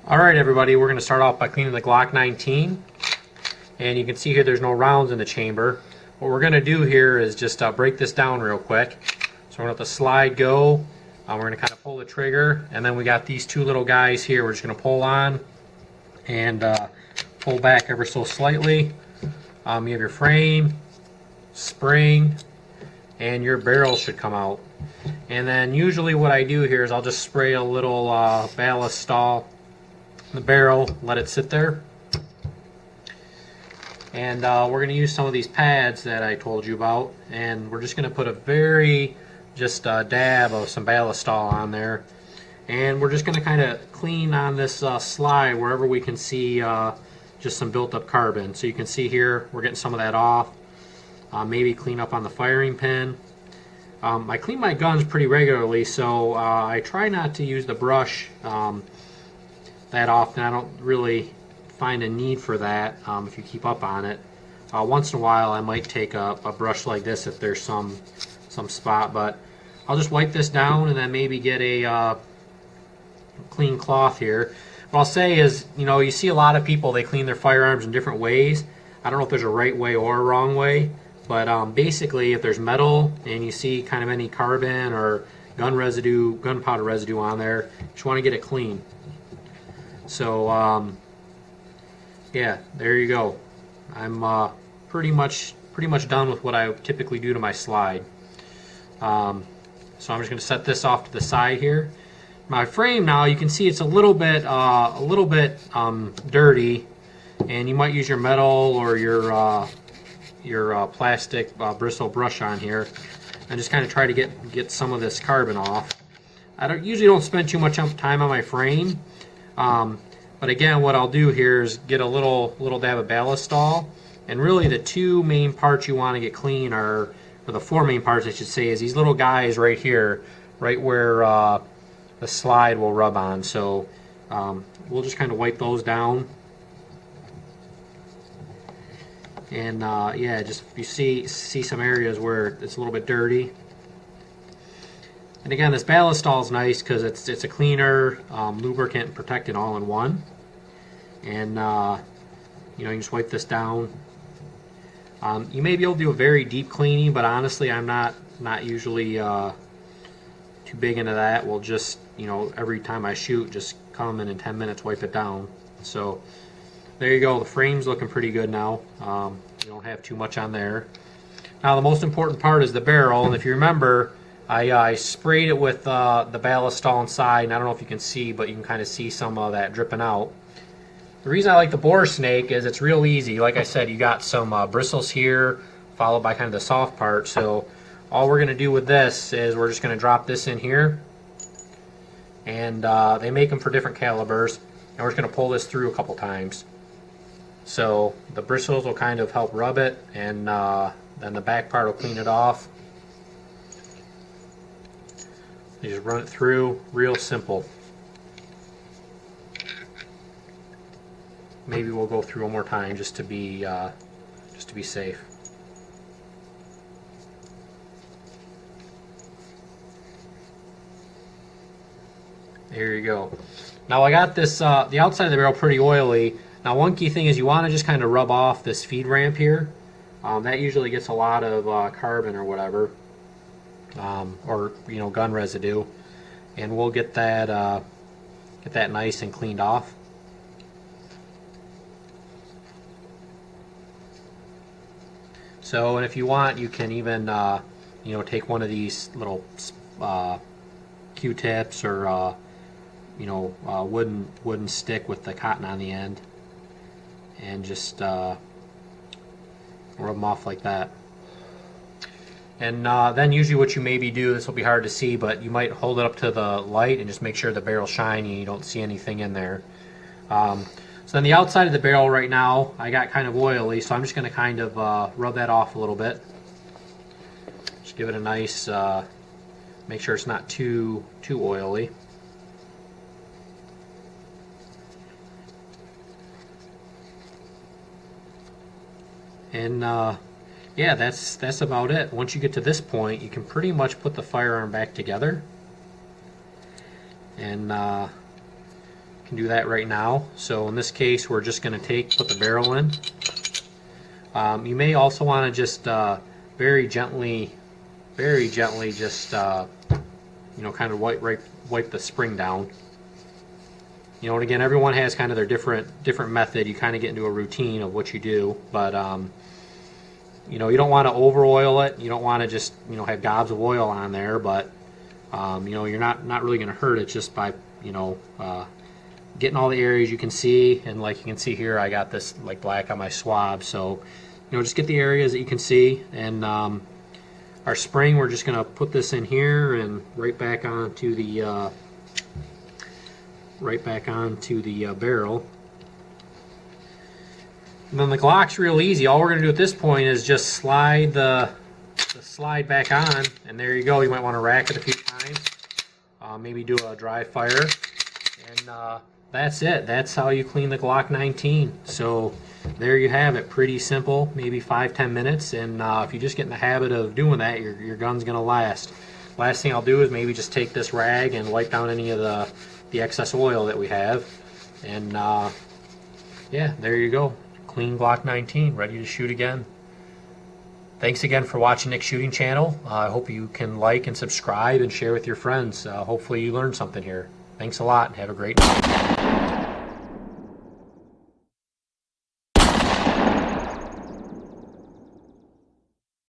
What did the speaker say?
Alright everybody, we're going to start off by cleaning the Glock 19, and you can see here there's no rounds in the chamber. What we're going to do here is just break this down real quick. So we're going to let the slide go, we're going to kind of pull the trigger, and then we got these two little guys here we're just going to pull on and pull back ever so slightly. You have your frame, spring, and your barrel should come out. And then usually what I do here is I'll just spray a little ballast stall the barrel, let it sit there, and we're going to use some of these pads that I told you about, and we're just going to put a very dab of some ballast stall on there, and we're just going to kind of clean on this slide wherever we can see just some built up carbon. So you can see here we're getting some of that off. Maybe clean up on the firing pin. I clean my guns pretty regularly, so I try not to use the brush that often. I don't really find a need for that if you keep up on it. Once in a while I might take a brush like this if there's some spot, but I'll just wipe this down and then maybe get a clean cloth here. What I'll say is, you see a lot of people, they clean their firearms in different ways. I don't know if there's a right way or a wrong way, but basically if there's metal and you see kind of any carbon or gunpowder residue on there, you just want to get it clean. So yeah, there you go. I'm pretty much done with what I typically do to my slide. So I'm just going to set this off to the side here. My frame now, you can see it's a little bit dirty, and you might use your metal or your plastic bristle brush on here, and just kind of try to get some of this carbon off. I usually don't spend too much time on my frame. But again, what I'll do here is get a little dab of ballast stall, and really the two main parts you want to get clean are, or the four main parts I should say, is these little guys right here, right where the slide will rub on. So we'll just kind of wipe those down, and yeah, just if you see some areas where it's a little bit dirty. And again, this ballast stall is nice because it's a cleaner, lubricant, and protectant all in one. And you can just wipe this down. You may be able to do a very deep cleaning, but honestly, I'm not usually too big into that. We'll just every time I shoot, just come in 10 minutes, wipe it down. So there you go. The frame's looking pretty good now. You don't have too much on there. Now the most important part is the barrel, and if you remember, I sprayed it with the ballast stall inside, and I don't know if you can see, but you can kind of see some of that dripping out. The reason I like the bore snake is it's real easy. Like I said, you got some bristles here, followed by kind of the soft part. So all we're going to do with this is we're just going to drop this in here, and they make them for different calibers, and we're just going to pull this through a couple times. So the bristles will kind of help rub it, and then the back part will clean it off. You just run it through, real simple. Maybe we'll go through one more time just to be safe. There you go. Now I got this the outside of the barrel pretty oily. Now one key thing is you want to just kind of rub off this feed ramp here. That usually gets a lot of carbon or whatever. Or gun residue, and we'll get that nice and cleaned off. So, and if you want, you can even take one of these little Q-tips or wooden stick with the cotton on the end, and just rub them off like that. And then usually what you maybe do, this will be hard to see, but you might hold it up to the light and just make sure the barrel's shiny and you don't see anything in there. So then the outside of the barrel right now, I got kind of oily, so I'm just going to kind of rub that off a little bit. Just give it a nice, make sure it's not too oily. And yeah, that's about it. Once you get to this point, you can pretty much put the firearm back together. And can do that right now. So in this case, we're just going to put the barrel in. You may also want to just very gently just you know, kind of wipe the spring down. You know, and again, everyone has kind of their different method. You kind of get into a routine of what you do, but you know, you don't want to over oil it. You don't want to just, you know, have gobs of oil on there, but you know, you're not really going to hurt it just by, you know, getting all the areas you can see. And like you can see here, I got this like black on my swab, so you know, just get the areas that you can see. And our spring, we're just going to put this in here and right back onto the barrel. And then the Glock's real easy. All we're going to do at this point is just slide the slide back on, and there you go. You might want to rack it a few times, maybe do a dry fire, and that's it. That's how you clean the Glock 19. So there you have it. Pretty simple, maybe 5-10 minutes, and if you just get in the habit of doing that, your gun's going to last. Last thing I'll do is maybe just take this rag and wipe down any of the excess oil that we have, and yeah, there you go. Clean Glock 19, ready to shoot again. Thanks again for watching Nick's Shooting Channel. I hope you can like and subscribe and share with your friends. Hopefully you learned something here. Thanks a lot and have a great night.